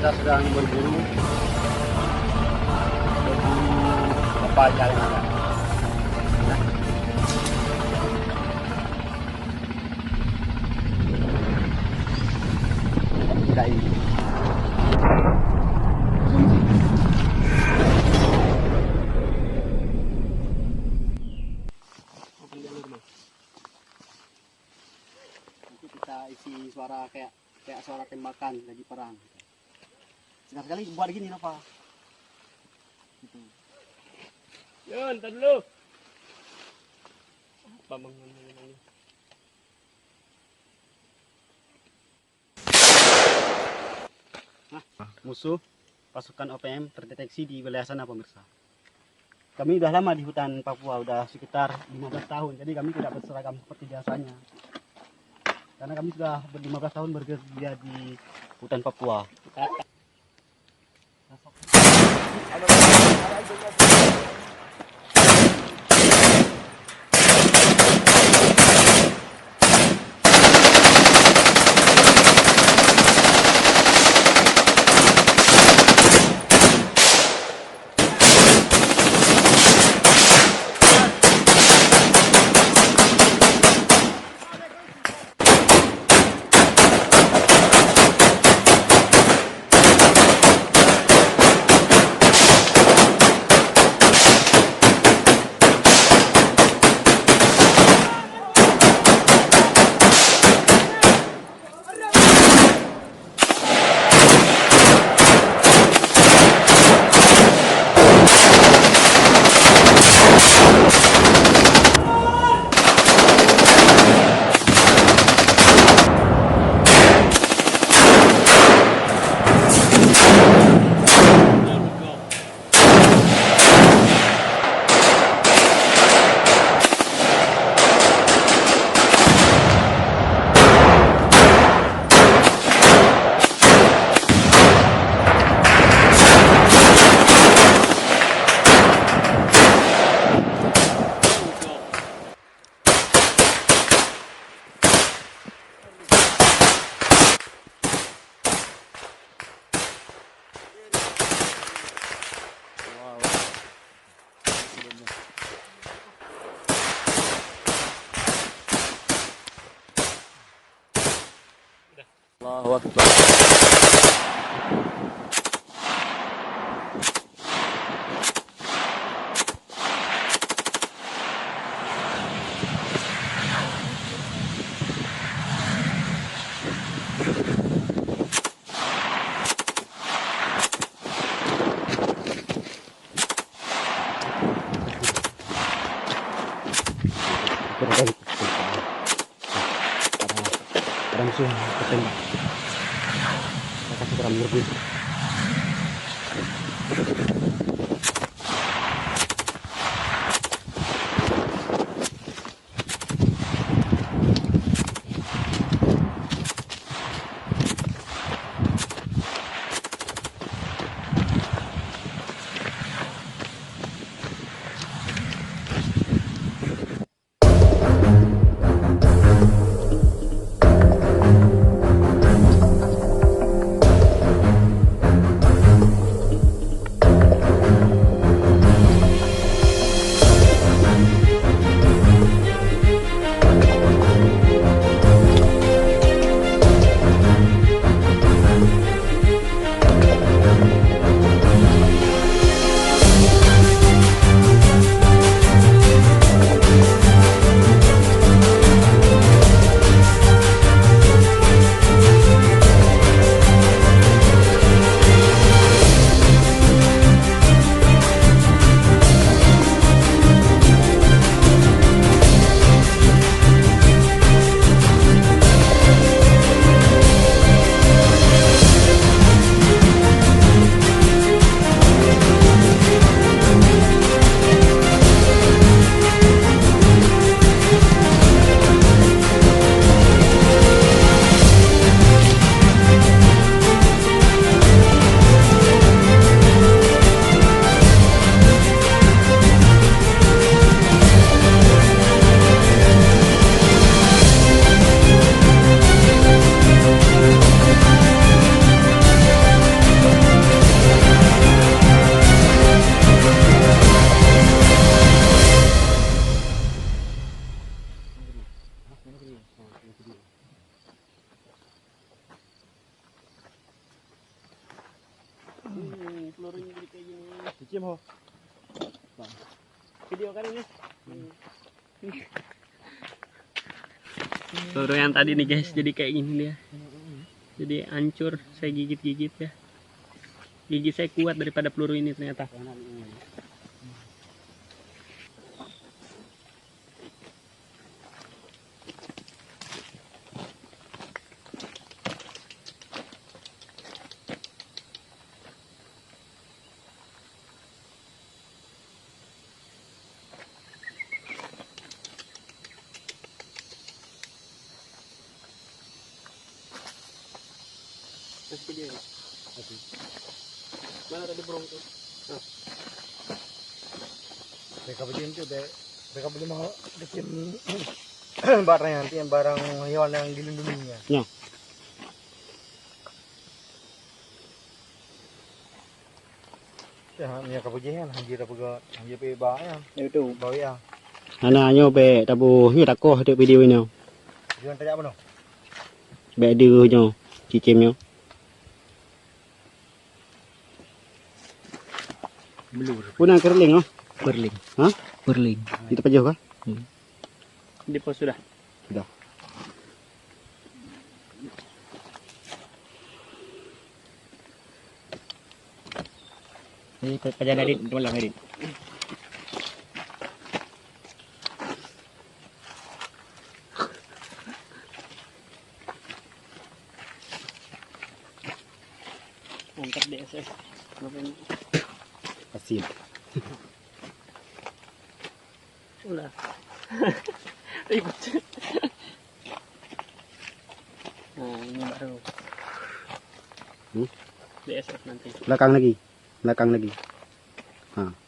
kita sedang berburu apa aja yang ada. Nah. Tidak ini. Nanti kita isi suara kayak suara tembakan lagi perang. Sekali buat gini apa? Gitu. Yun, tar dulu. Pamangan ini. Nah, musuh pasukan OPM terdeteksi di wilayah sana pemirsa. Kami udah lama di hutan Papua, udah sekitar 15 tahun. Jadi kami tidak berseragam seperti biasanya. Karena kami sudah ber-15 tahun bekerja di hutan Papua. Allahu Akbar. Ada musuh ketembak. Saya kasih kurang lebih. siap ho. Video kan ini. Peluru yang tadi nih guys, jadi kayak gini dia. Jadi hancur, saya gigit-gigit ya. Gigi saya kuat daripada peluru ini ternyata. Terus video ini. Mana tadi burung tuh? Mereka begini tuh, mereka belum mau bikin barang nanti yang barang hewan yang dilindunginya. Ya. Ya, ini kapujian, hanjir apa hanjir pe bayan, Itu. bawa ya. Anaknya be tabu hiu takoh di video ini. Jangan tanya apa no? Be dia cicimnya. Belur. Punang kerling oh. Berling. Hah? Berling. Itu apa jauh kah? Di pos sudah. Sudah. Ini kerjaan Adit, tolong Adit. Angkat DSS. Kasih. Ulah. Ribet. Nah, ini baru. Hmm? DSS nanti. Belakang lagi. Belakang lagi. Nah.